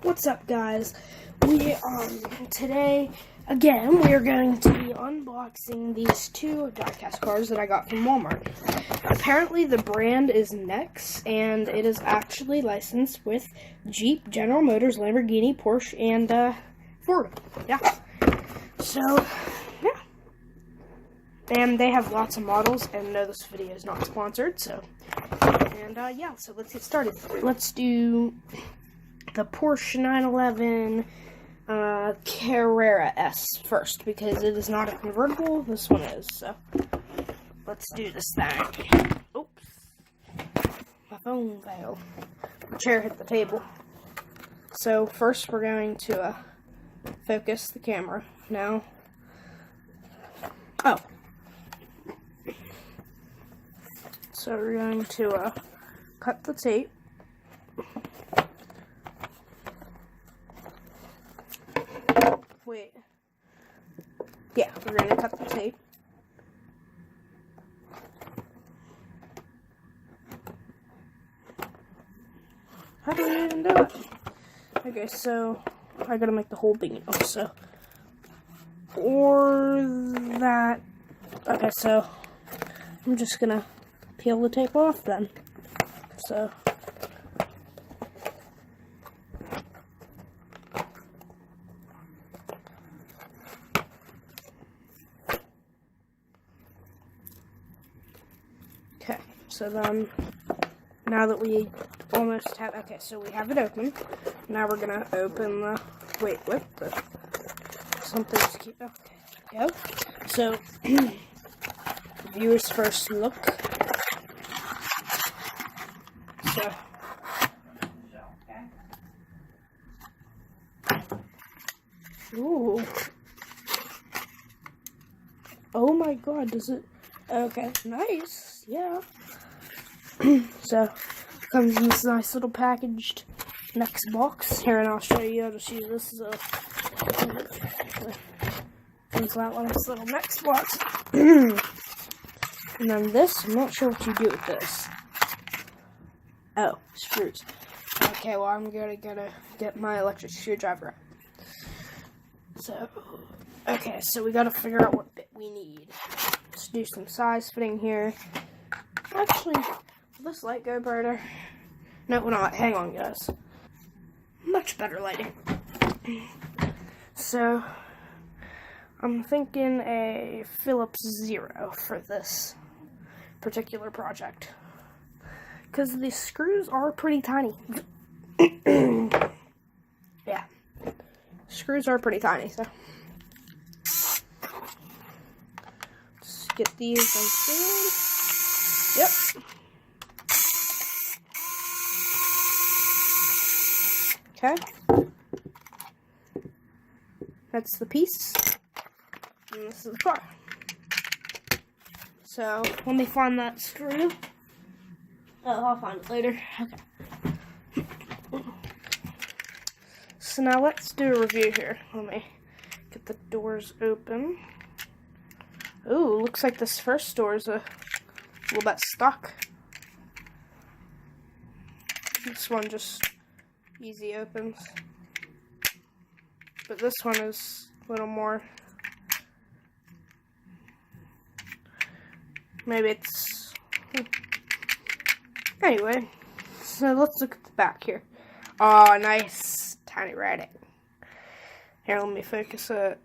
What's up, guys? Today again we are going to be unboxing these two diecast cars that I got from Walmart. Apparently the brand is Nex, and it is actually licensed with Jeep, General Motors, Lamborghini, Porsche, and Ford. Yeah. So yeah. And they have lots of models, and no, this video is not sponsored, so yeah, so let's get started. Let's do the Porsche 911 Carrera S first, because it is not a convertible. This one is, so let's do this thing. Oops. My phone fell. The chair hit the table. So first we're going to focus the camera now. Oh. So we're going to cut the tape. Wait. Yeah, we're going to cut the tape. How do we even do it? Okay, so I gotta make the whole thing also. Or that. Okay, so I'm just gonna peel the tape off then. So. Okay, so then, now that we almost have, okay, so we have it open. Now we're gonna open the, wait, what the, something's keep, okay, go. So, viewers first look. So, ooh. Oh my god, does it, okay, nice, yeah. So, comes in this nice little packaged Nex box. Here, and I'll show you. I'll just use this as a, comes that one, this little Nex box. And then this, I'm not sure what you do with this. Oh, screws. Okay, well, I'm gonna get my electric screwdriver out. So, okay, so we gotta figure out what bit we need. Let's do some size fitting here. Actually, will this light go brighter? No, it will not. Hang on, guys. Much better lighting. So, I'm thinking a Phillips 0 for this particular project. Because the screws are pretty tiny. Yeah. Screws are pretty tiny, so. Let's get these installed. Yep. Okay. That's the piece. And this is the car. So, let me find that screw. Oh, I'll find it later. Okay. So now let's do a review here. Let me get the doors open. Ooh, looks like this first door is a little bit stuck. This one just easy opens. But this one is a little more. Maybe it's. Anyway, so let's look at the back here. Oh, nice tiny writing. Here, let me focus it.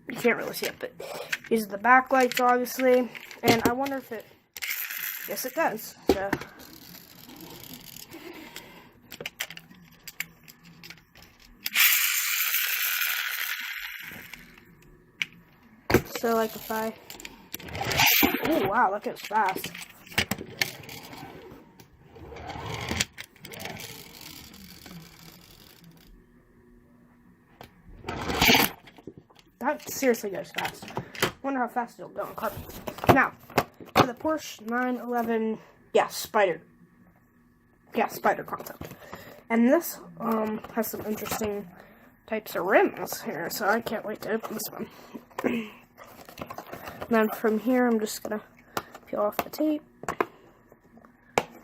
You can't really see it, but these are the backlights, obviously. And I wonder if it. Yes, it does. So like if I. Oh wow, that goes fast. That seriously goes fast. Wonder how fast it'll go on carpet. Now, for the Porsche 911, yeah, Spyder. Yeah, Spyder concept. And this has some interesting types of rims here, so I can't wait to open this one. And then from here, I'm just gonna peel off the tape.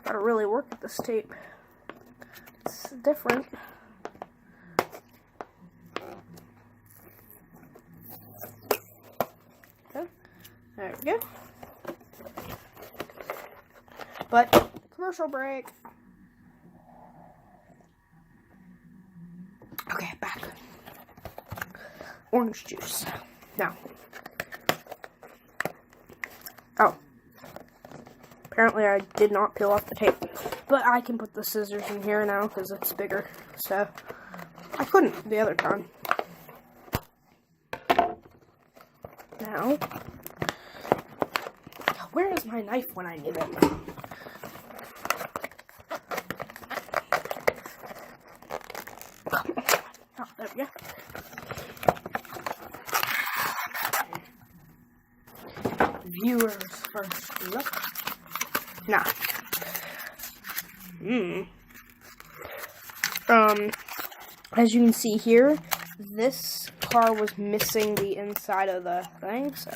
Gotta really work with this tape. It's different. Okay. There we go. But commercial break. Okay, back. Orange juice. Now. Oh. Apparently I did not peel off the tape. But I can put the scissors in here now because it's bigger. So, I couldn't the other time. Now. Where is my knife when I need it? Oh, there we go. Viewers first look. Now, as you can see here, this car was missing the inside of the thing, so,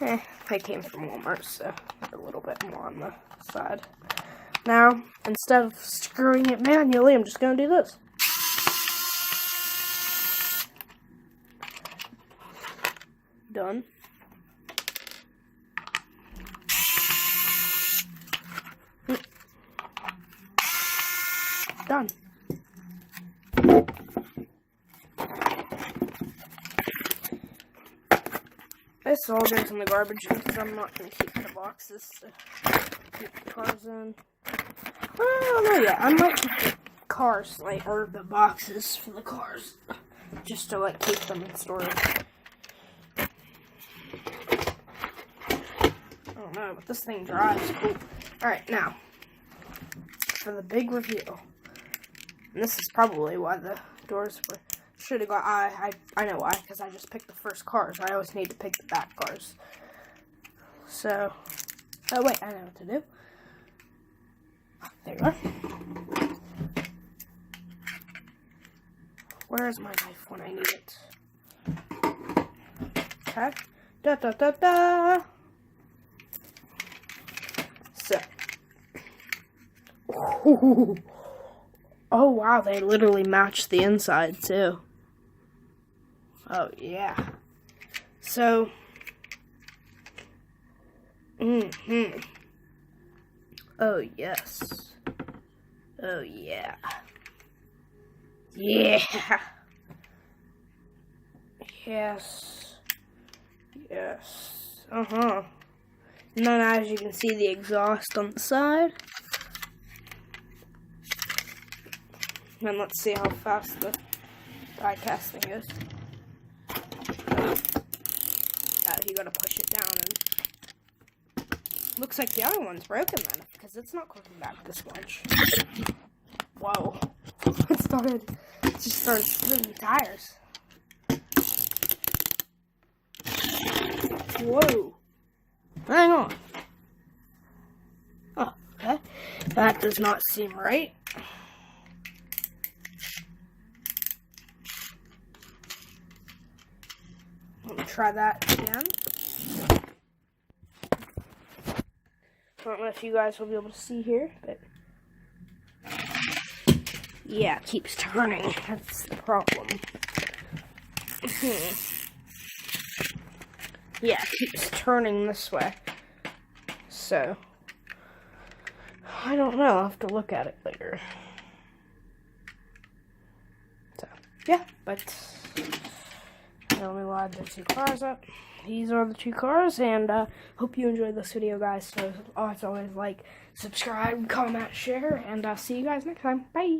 it came from Walmart, so a little bit more on the side. Now, instead of screwing it manually, I'm just going to do this. Done. Done. This all goes in the garbage because I'm not going to keep the boxes to keep the cars in. Well, I don't know yet. I might keep the cars, or the boxes for the cars, just to, keep them in storage. I don't know, but this thing drives cool. Alright, now, for the big reveal. And this is probably why the doors should have got. I know why, because I just picked the first cars. I always need to pick the back cars. So, oh wait, I know what to do. There you are. Where is my knife when I need it? Okay. Da da da da. So. Ooh. Oh wow, they literally match the inside too. Oh yeah. So. Oh yes. Oh yeah. Yeah. Yes. Yes. And then as you can see the exhaust on the side. And let's see how fast the die casting goes. You gotta push it down and looks like the other one's broken then, because it's not clicking back this much. Whoa. It just started spinning tires. Whoa. Hang on. Oh, okay. That does not seem right. Let me try that again. I don't know if you guys will be able to see here, but yeah, it keeps turning. That's the problem. Yeah, it keeps turning this way. So, I don't know. I'll have to look at it later. So, yeah, but I only lied the two cars up. These are the two cars, and hope you enjoyed this video, guys. So, as always, like, subscribe, comment, share, and see you guys next time. Bye!